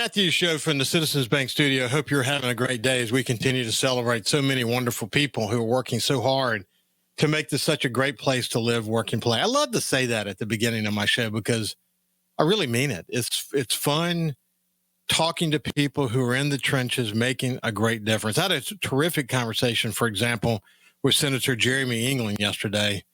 Matthew Show from the Citizens Bank Studio. Hope you're having a great day as we continue to celebrate so many wonderful people who are working so hard to make this such a great place to live, work, and play. I love to say that at the beginning of my show because I really mean it. It's fun talking to people who are in the trenches, making a great difference. I had a terrific conversation, for example, with Senator Jeremy England yesterday,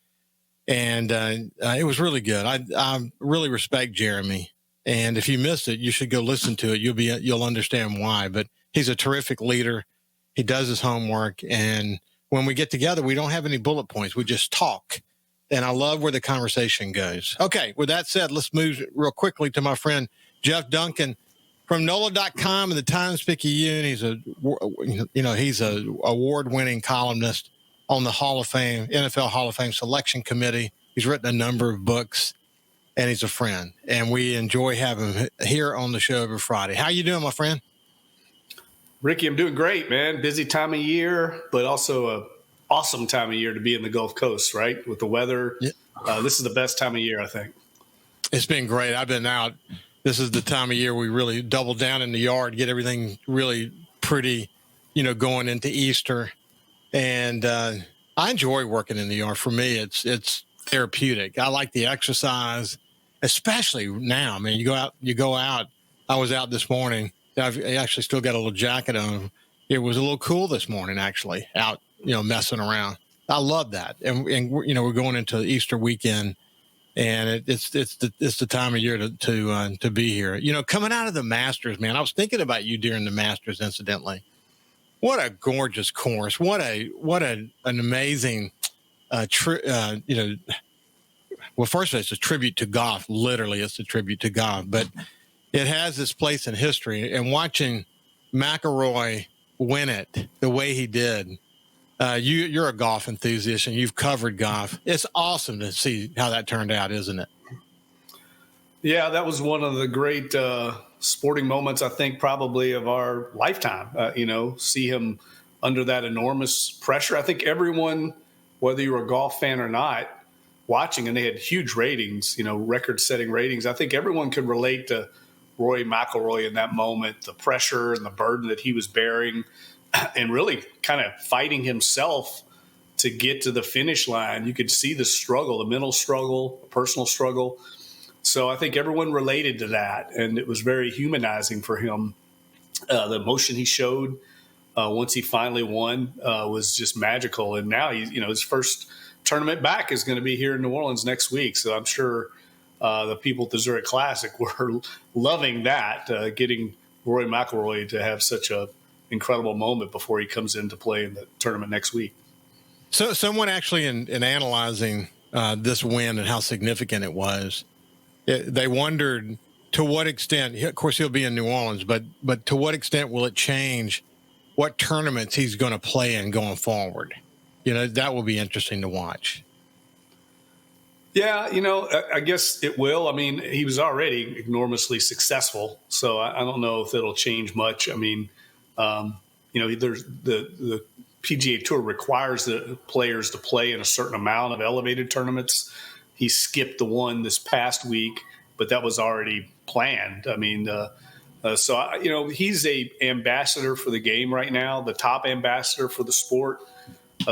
and it was really good. I really respect Jeremy. And if you missed it, you should go listen to it. You'll understand why. But he's a terrific leader. He does his homework. And when we get together, we don't have any bullet points. We just talk. And I love where the conversation goes. Okay, with that said, let's move real quickly to my friend Jeff Duncan from NOLA.com and the Times-Picayune. He's a award-winning columnist on the Hall of Fame, NFL Hall of Fame Selection Committee. He's written a number of books. And he's a friend, and we enjoy having him here on the show every Friday. How you doing, my friend? Ricky, I'm doing great, man. Busy time of year, but also a awesome time of year to be in the Gulf Coast, right? With the weather. Yeah. This is the best time of year, I think. It's been great. I've been out. This is the time of year we really double down in the yard, get everything really pretty, going into Easter. And I enjoy working in the yard. For me, it's therapeutic. I like the exercise. Especially now, I mean, you go out. I was out this morning. I actually still got a little jacket on. It was a little cool this morning, actually, out, messing around. I love that. And we're going into Easter weekend, and it's the time of year to be here. Coming out of the Masters, man, I was thinking about you during the Masters, incidentally. What a gorgeous course. What an amazing, well, first of all, it's a tribute to golf. Literally, it's a tribute to golf. But it has this place in history. And watching McIlroy win it the way he did, you're a golf enthusiast, and you've covered golf. It's awesome to see how that turned out, isn't it? Yeah, that was one of the great sporting moments, I think, probably of our lifetime. See him under that enormous pressure. I think everyone, whether you're a golf fan or not, watching, and they had huge ratings, record-setting ratings. I think everyone could relate to Rory McIlroy in that moment, the pressure and the burden that he was bearing, and really kind of fighting himself to get to the finish line. You could see the struggle, the mental struggle, the personal struggle. So I think everyone related to that, and it was very humanizing for him. The emotion he showed once he finally won was just magical. And now his first tournament back is going to be here in New Orleans next week. So I'm sure the people at the Zurich Classic were loving that, getting Rory McIlroy to have such an incredible moment before he comes in to play in the tournament next week. So someone actually in analyzing this win and how significant it was, they wondered to what extent, of course he'll be in New Orleans, but to what extent will it change what tournaments he's going to play in going forward? That will be interesting to watch. Yeah, I guess it will. I mean, he was already enormously successful, so I don't know if it'll change much. I mean, there's the PGA Tour requires the players to play in a certain amount of elevated tournaments. He skipped the one this past week, but that was already planned. I mean, he's a ambassador for the game right now, the top ambassador for the sport.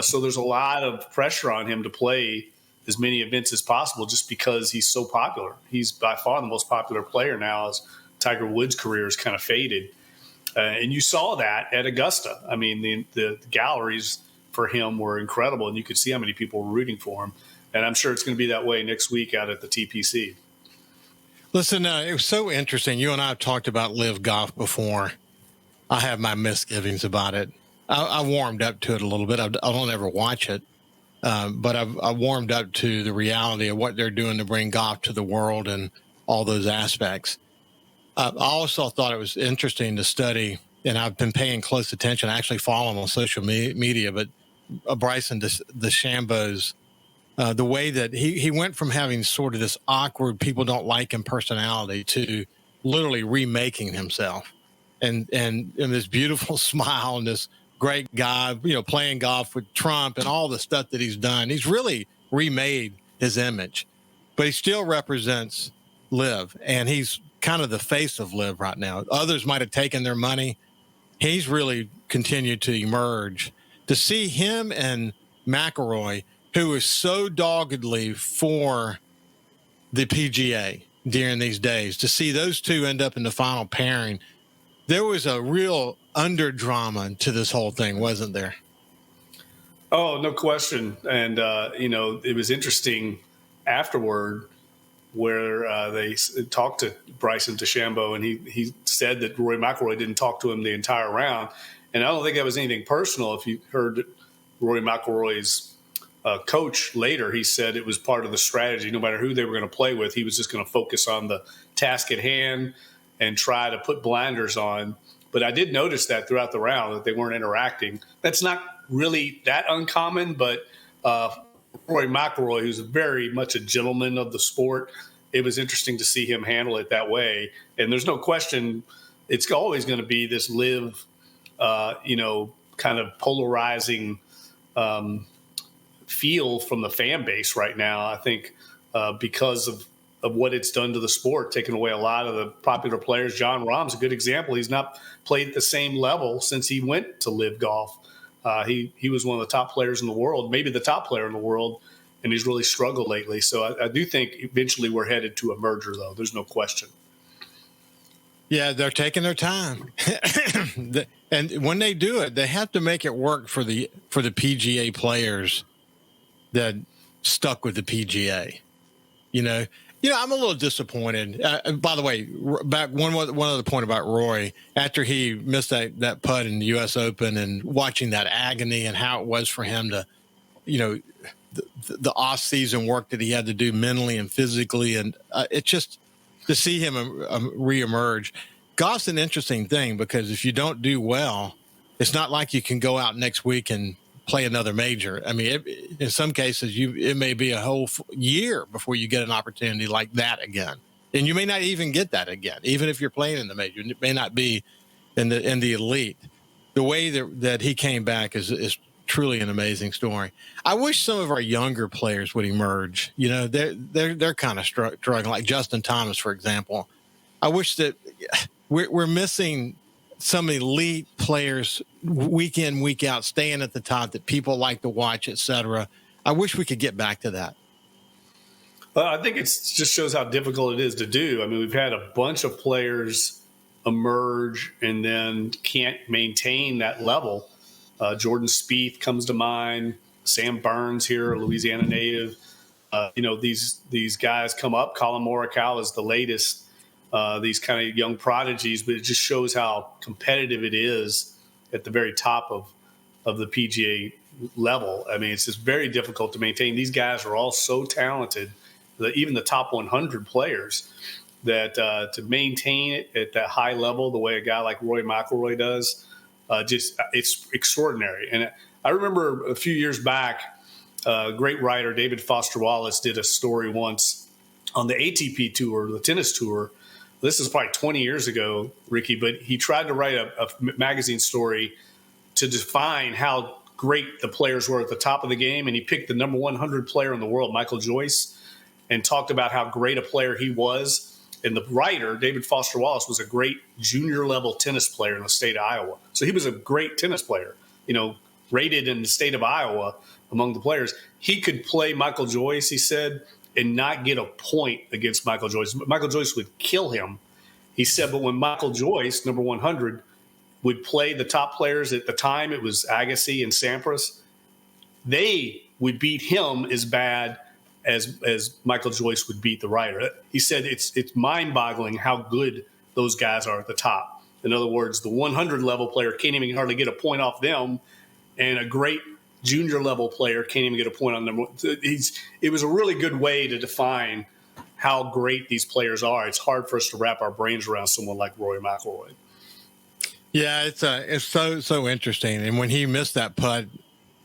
So there's a lot of pressure on him to play as many events as possible just because he's so popular. He's by far the most popular player now as Tiger Woods' career has kind of faded. And you saw that at Augusta. I mean, the galleries for him were incredible, and you could see how many people were rooting for him. And I'm sure it's going to be that way next week out at the TPC. Listen, it was so interesting. You and I have talked about LIV Golf before. I have my misgivings about it. I warmed up to it a little bit. I don't ever watch it, but I warmed up to the reality of what they're doing to bring golf to the world and all those aspects. I also thought it was interesting to study, and I've been paying close attention. I actually follow him on social media, but Bryson DeChambeau's, the way that he went from having sort of this awkward, people don't like him personality to literally remaking himself and this beautiful smile and this great guy, playing golf with Trump and all the stuff that he's done. He's really remade his image, but he still represents LIV, and he's kind of the face of Live right now. Others might have taken their money. He's really continued to emerge. To see him and McIlroy, who is so doggedly for the PGA during these days, to see those two end up in the final pairing, there was a real under drama to this whole thing, wasn't there? Oh, no question. And, it was interesting afterward where they talked to Bryson DeChambeau, and he said that Rory McIlroy didn't talk to him the entire round. And I don't think that was anything personal. If you heard Rory McIlroy's coach later, he said it was part of the strategy. No matter who they were going to play with, he was just going to focus on the task at hand and try to put blinders on. But I did notice that throughout the round that they weren't interacting. That's not really that uncommon, but Rory McIlroy, who's very much a gentleman of the sport, it was interesting to see him handle it that way. And there's no question it's always going to be this Live, kind of polarizing feel from the fan base right now. I think because of what it's done to the sport, taking away a lot of the popular players. Jon Rahm's a good example. He's not played at the same level since he went to Live Golf. He was one of the top players in the world, maybe the top player in the world, and he's really struggled lately. So I do think eventually we're headed to a merger, though. There's no question. Yeah, they're taking their time. And when they do it, they have to make it work for the PGA players that stuck with the PGA. I'm a little disappointed. By the way, back one other point about Roy, after he missed that putt in the U.S. Open and watching that agony and how it was for him to, the off-season work that he had to do mentally and physically, and it just to see him reemerge. Golf's an interesting thing because if you don't do well, it's not like you can go out next week and play another major. I mean, in some cases, it may be a whole year before you get an opportunity like that again, and you may not even get that again, even if you're playing in the major. It may not be in the elite. The way that he came back is truly an amazing story. I wish some of our younger players would emerge. They're kind of struggling, like Justin Thomas, for example. I wish that we're missing some elite players week in, week out, staying at the top that people like to watch, et cetera. I wish we could get back to that. Well, I think it just shows how difficult it is to do. I mean, we've had a bunch of players emerge and then can't maintain that level. Jordan Spieth comes to mind, Sam Burns here, a Louisiana native. These guys come up. Colin Morikawa is the latest. These kind of young prodigies, but it just shows how competitive it is at the very top of the PGA level. I mean, it's just very difficult to maintain. These guys are all so talented, that even the top 100 players, that to maintain it at that high level, the way a guy like Rory McIlroy does, it's extraordinary. And I remember a few years back, great writer David Foster Wallace did a story once on the ATP tour, the tennis tour. This is probably 20 years ago, Ricky, but he tried to write a magazine story to define how great the players were at the top of the game. And he picked the number 100 player in the world, Michael Joyce, and talked about how great a player he was. And the writer, David Foster Wallace, was a great junior level tennis player in the state of Iowa. So he was a great tennis player, rated in the state of Iowa among the players. He could play Michael Joyce, he said, and not get a point against Michael Joyce. Michael Joyce would kill him. He said, but when Michael Joyce, number 100, would play the top players at the time, it was Agassi and Sampras, they would beat him as bad as Michael Joyce would beat the writer. He said it's mind-boggling how good those guys are at the top. In other words, the 100 level player can't even hardly get a point off them, and a great junior level player can't even get a point on them. It was a really good way to define how great these players are. It's hard for us to wrap our brains around someone like Rory McIlroy. Yeah, it's so interesting. And when he missed that putt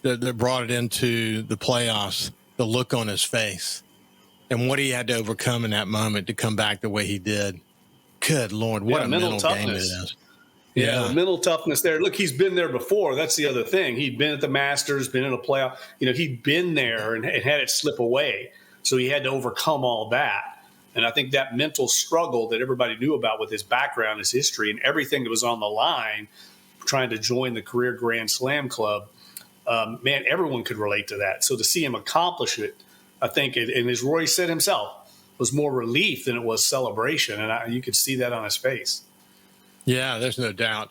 that brought it into the playoffs, the look on his face and what he had to overcome in that moment to come back the way he did. Good Lord, what a mental game it is. Yeah, the mental toughness there. Look, he's been there before. That's the other thing. He'd been at the Masters, been in a playoff. He'd been there and had it slip away. So he had to overcome all that. And I think that mental struggle that everybody knew about with his background, his history, and everything that was on the line, trying to join the career Grand Slam club, man, everyone could relate to that. So to see him accomplish it, I think, and as Roy said himself, was more relief than it was celebration. And you could see that on his face. Yeah, there's no doubt.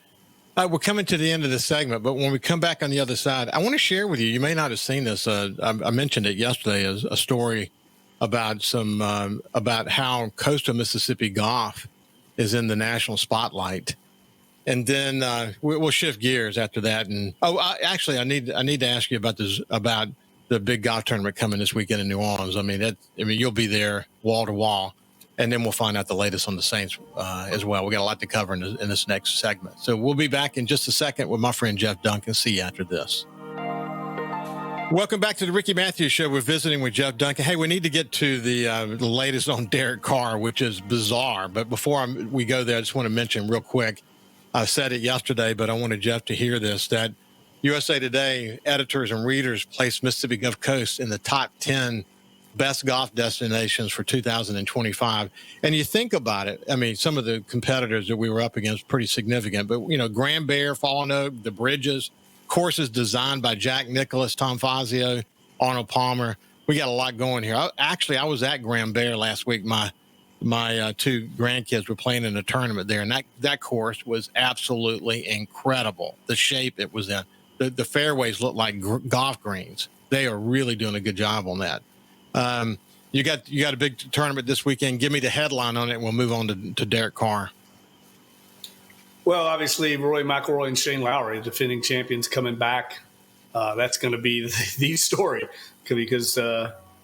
We're coming to the end of this segment, but when we come back on the other side, I want to share with you, you may not have seen this. I mentioned it yesterday as a story about about how coastal Mississippi golf is in the national spotlight. And then we'll shift gears after that. And actually, I need to ask you about the big golf tournament coming this weekend in New Orleans. I mean, you'll be there wall to wall, and then we'll find out the latest on the Saints as well. We got a lot to cover in this next segment. So we'll be back in just a second with my friend Jeff Duncan. See you after this. Welcome back to the Ricky Matthews Show. We're visiting with Jeff Duncan. Hey, we need to get to the latest on Derek Carr, which is bizarre. But before we go there, I just want to mention real quick. I said it yesterday, but I wanted Jeff to hear this, that USA Today editors and readers placed Mississippi Gulf Coast in the top 10 best golf destinations for 2025. And you think about it, I mean, some of the competitors that we were up against pretty significant, but, Grand Bear, Fallen Oak, the Bridges, courses designed by Jack Nicklaus, Tom Fazio, Arnold Palmer. We got a lot going here. I was at Grand Bear last week. My two grandkids were playing in a tournament there, and that course was absolutely incredible. The shape it was in. The fairways look like golf greens. They are really doing a good job on that. You got a big tournament this weekend. Give me the headline on it, and we'll move on to Derek Carr. Well, obviously, Rory McIlroy and Shane Lowry, defending champions, coming back. That's going to be the story because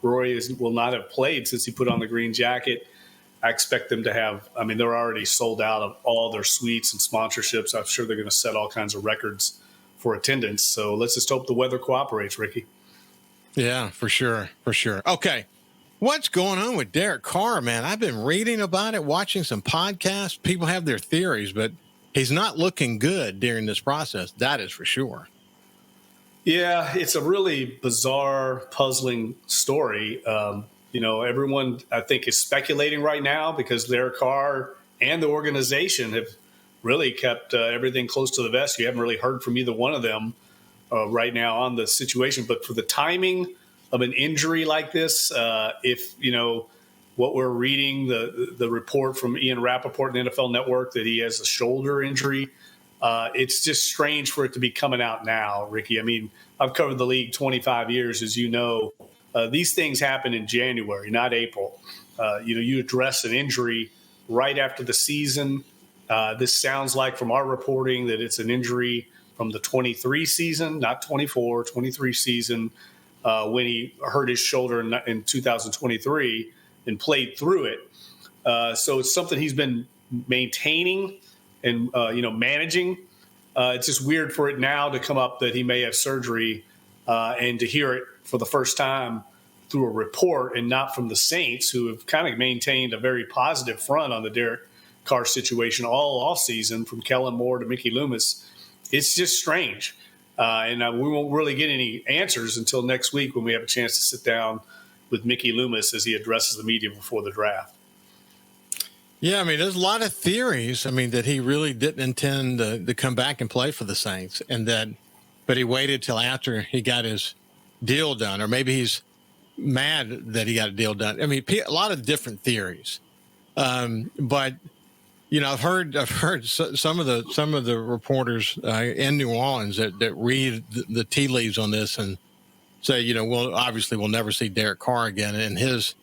Rory will not have played since he put on the green jacket. I expect them to have, they're already sold out of all their suites and sponsorships. I'm sure they're going to set all kinds of records for attendance. So let's just hope the weather cooperates, Ricky. Yeah, for sure. Okay. What's going on with Derek Carr, man? I've been reading about it, watching some podcasts. People have their theories, but he's not looking good during this process. That is for sure. Yeah, it's a really bizarre, puzzling story. Everyone, I think, is speculating right now because Derek Carr and the organization have really kept everything close to the vest. You haven't really heard from either one of them right now on the situation. But for the timing of an injury like this, if, what we're reading, the report from Ian Rappaport and the NFL Network that he has a shoulder injury, it's just strange for it to be coming out now, Ricky. I've covered the league 25 years, as you know. These things happen in January, not April. You address an injury right after the season. This sounds like from our reporting that it's an injury from the 23 season, not 24, 23 season, when he hurt his shoulder in 2023 and played through it. So it's something he's been maintaining and, managing. It's just weird for it now to come up that he may have surgery and to hear it for the first time through a report and not from the Saints, who have kind of maintained a very positive front on the Derek Carr situation all off season, from Kellen Moore to Mickey Loomis. It's just strange. And we won't really get any answers until next week when we have a chance to sit down with Mickey Loomis as he addresses the media before the draft. Yeah, there's a lot of theories. That he really didn't intend to come back and play for the Saints, but he waited till after he got his deal done, or maybe he's mad that he got a deal done. A lot of different theories. But I've heard some of the reporters in New Orleans that read the tea leaves on this and say, we'll never see Derek Carr again, and his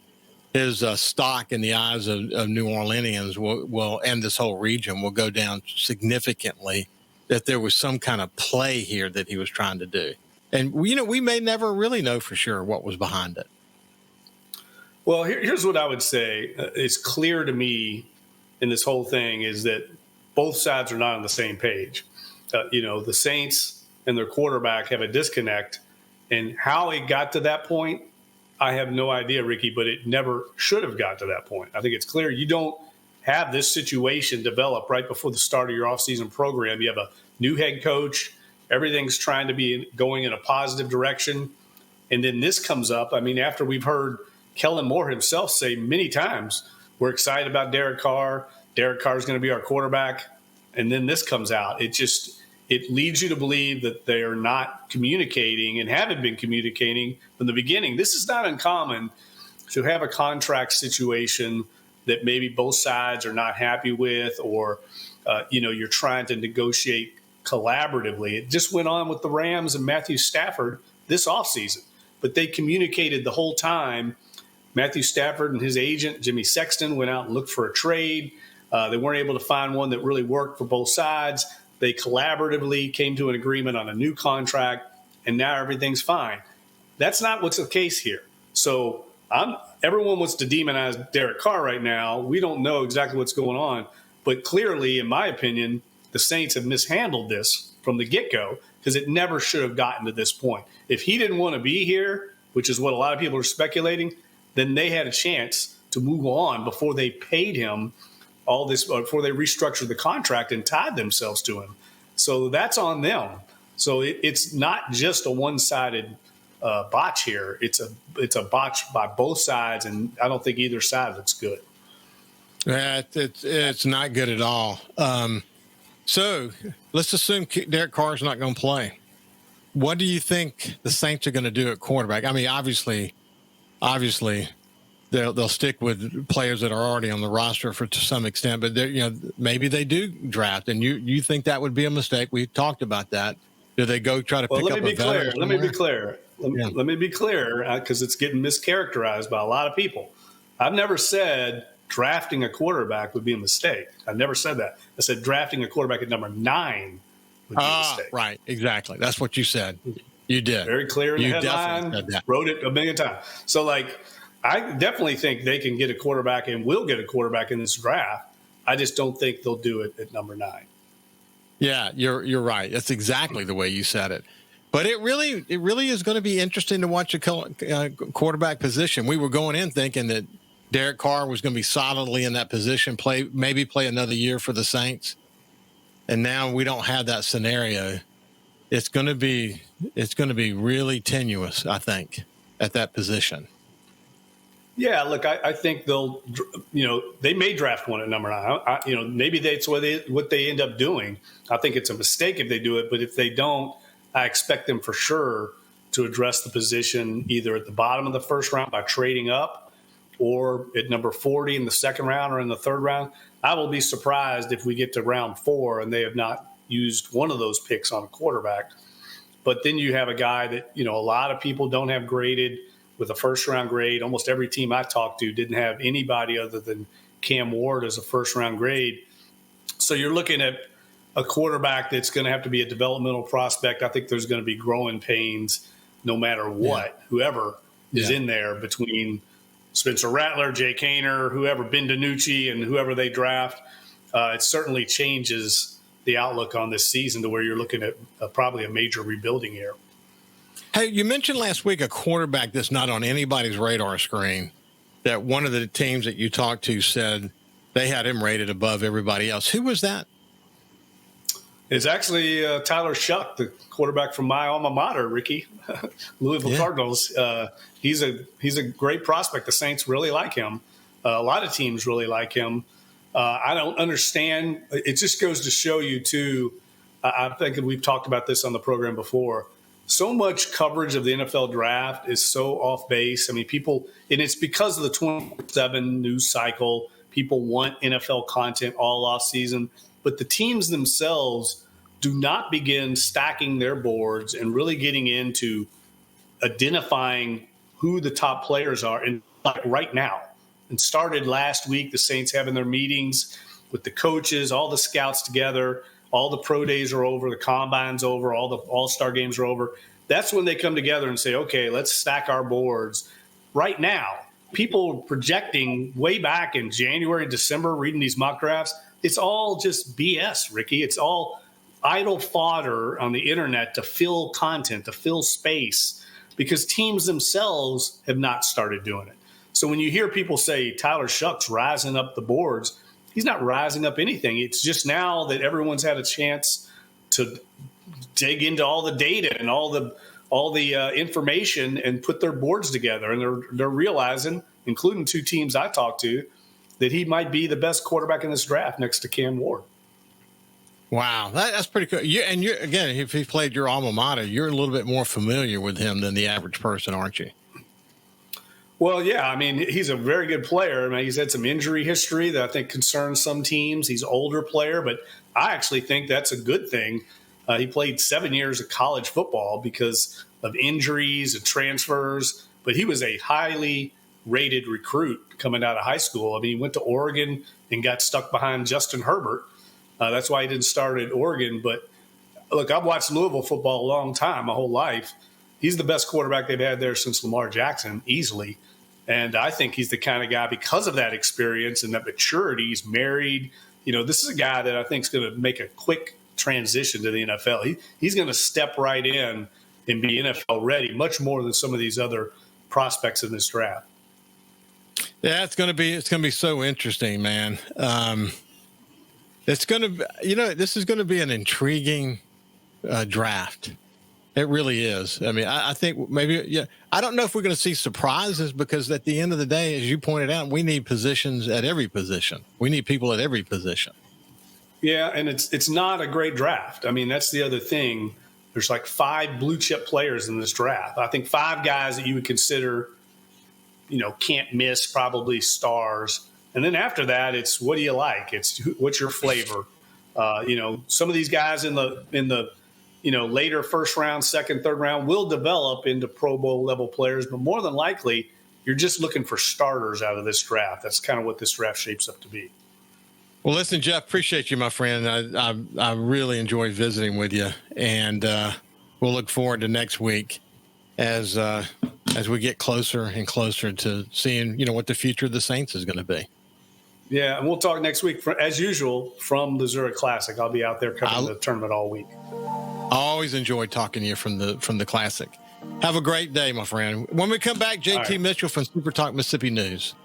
stock in the eyes of New Orleanians will, and this whole region, will go down significantly. That there was some kind of play here that he was trying to do. And, we may never really know for sure what was behind it. Well, here's what I would say. It's clear to me in this whole thing is that both sides are not on the same page. The Saints and their quarterback have a disconnect. And how it got to that point, I have no idea, Ricky, but it never should have got to that point. I think it's clear you don't have this situation develop right before the start of your offseason program. You have a new head coach. Everything's trying to be going in a positive direction. And then this comes up. After we've heard Kellen Moore himself say many times We're excited about Derek Carr. Derek Carr is going to be our quarterback. And then this comes out. It leads you to believe that they are not communicating and haven't been communicating from the beginning. This is not uncommon to have a contract situation that maybe both sides are not happy with, or you're trying to negotiate collaboratively. It just went on with the Rams and Matthew Stafford this offseason. But they communicated the whole time. Matthew Stafford and his agent, Jimmy Sexton, went out and looked for a trade. They weren't able to find one that really worked for both sides. They collaboratively came to an agreement on a new contract, and now everything's fine. That's not what's the case here. So everyone wants to demonize Derek Carr right now. We don't know exactly what's going on. But clearly, in my opinion, the Saints have mishandled this from the get-go, because it never should have gotten to this point. If he didn't want to be here, which is what a lot of people are speculating, then they had a chance to move on before they paid him all this, before they restructured the contract and tied themselves to him. So that's on them. So it's not just a one-sided botch here. It's a botch by both sides, and I don't think either side looks good. Yeah, it's not good at all. So let's assume Derek Carr is not going to play. What do you think the Saints are going to do at quarterback? I mean, obviously, they'll stick with players that are already on the roster to some extent, but maybe they do draft, and you think that would be a mistake. We talked about that. Do they go try to pick up a veteran? Let me be clear. Let me be clear, because it's getting mischaracterized by a lot of people. I've never said drafting a quarterback would be a mistake. I never said that. I said drafting a quarterback at number 9 would be a mistake. Right, exactly. That's what you said. You did. Very clear in the headline. Wrote it a million times. So, I definitely think they can get a quarterback and will get a quarterback in this draft. I just don't think they'll do it at number 9. Yeah, you're right. That's exactly the way you said it. But it really is going to be interesting to watch a quarterback position. We were going in thinking that Derek Carr was going to be solidly in that position, maybe play another year for the Saints. And now we don't have that scenario. It's going to be really tenuous, I think, at that position. Yeah, look, I think they'll, they may draft one at number 9. Maybe that's what they end up doing. I think it's a mistake if they do it, but if they don't, I expect them for sure to address the position either at the bottom of the first round by trading up, or at number 40 in the second round or in the third round. I will be surprised if we get to round 4 and they have not used one of those picks on a quarterback. But then you have a guy that, a lot of people don't have graded with a first-round grade. Almost every team I talked to didn't have anybody other than Cam Ward as a first-round grade. So you're looking at a quarterback that's going to have to be a developmental prospect. I think there's going to be growing pains no matter what, whoever is in there between Spencer Rattler, Jay Kaner, whoever, Ben DiNucci, and whoever they draft. It certainly changes the outlook on this season to where you're looking at probably a major rebuilding year. Hey, you mentioned last week a quarterback that's not on anybody's radar screen, that one of the teams that you talked to said they had him rated above everybody else. Who was that? It's actually Tyler Shuck, the quarterback from my alma mater, Ricky, Louisville Cardinals. He's a great prospect. The Saints really like him. A lot of teams really like him. I don't understand. It just goes to show you, too, I think we've talked about this on the program before, so much coverage of the NFL draft is so off base. I mean, people, and it's because of the 24/7 news cycle. People want NFL content all off season, but the teams themselves do not begin stacking their boards and really getting into identifying who the top players are, and right now. And started last week, the Saints having their meetings with the coaches, all the scouts together. All the pro days are over, the combine's over, all the all-star games are over. That's when they come together and say, okay, let's stack our boards. Right now, people projecting way back in January, December, reading these mock drafts, it's all just BS, Ricky. It's all idle fodder on the internet to fill content, to fill space, because teams themselves have not started doing it. So when you hear people say Tyler Shuck's rising up the boards, he's not rising up anything. It's just now that everyone's had a chance to dig into all the data and all the information and put their boards together. And they're realizing, including two teams I talked to, that he might be the best quarterback in this draft next to Cam Ward. Wow, that's pretty cool. You again, if he played your alma mater, you're a little bit more familiar with him than the average person, aren't you? Well, yeah. I mean, he's a very good player. I mean, he's had some injury history that I think concerns some teams. He's an older player, but I actually think that's a good thing. He played 7 years of college football because of injuries and transfers, but he was a highly rated recruit coming out of high school. I mean, he went to Oregon and got stuck behind Justin Herbert. That's why he didn't start at Oregon. But look, I've watched Louisville football a long time, my whole life. He's the best quarterback they've had there since Lamar Jackson, easily. And I think he's the kind of guy, because of that experience and that maturity, he's married. You know, this is a guy that I think is going to make a quick transition to the NFL. He's going to step right in and be NFL ready, much more than some of these other prospects in this draft. Yeah, it's going to be so interesting, man. It's going to, this is going to be an intriguing draft. It really is. I mean, I think maybe, I don't know if we're going to see surprises, because at the end of the day, as you pointed out, we need positions at every position. We need people at every position. Yeah, and it's not a great draft. I mean, that's the other thing. There's like 5 blue chip players in this draft. I think 5 guys that you would consider, can't miss, probably stars. And then after that, it's what do you like? It's what's your flavor? Some of these guys in the later first round, second, third round will develop into Pro Bowl level players, but more than likely, you're just looking for starters out of this draft. That's kind of what this draft shapes up to be. Well, listen, Jeff, appreciate you, my friend. I really enjoyed visiting with you, and we'll look forward to next week as we get closer and closer to seeing, what the future of the Saints is going to be. Yeah, and we'll talk next week, as usual, from the Zurich Classic. I'll be out there covering the tournament all week. I always enjoy talking to you from the Classic. Have a great day, my friend. When we come back, JT Mitchell from SuperTalk Mississippi News.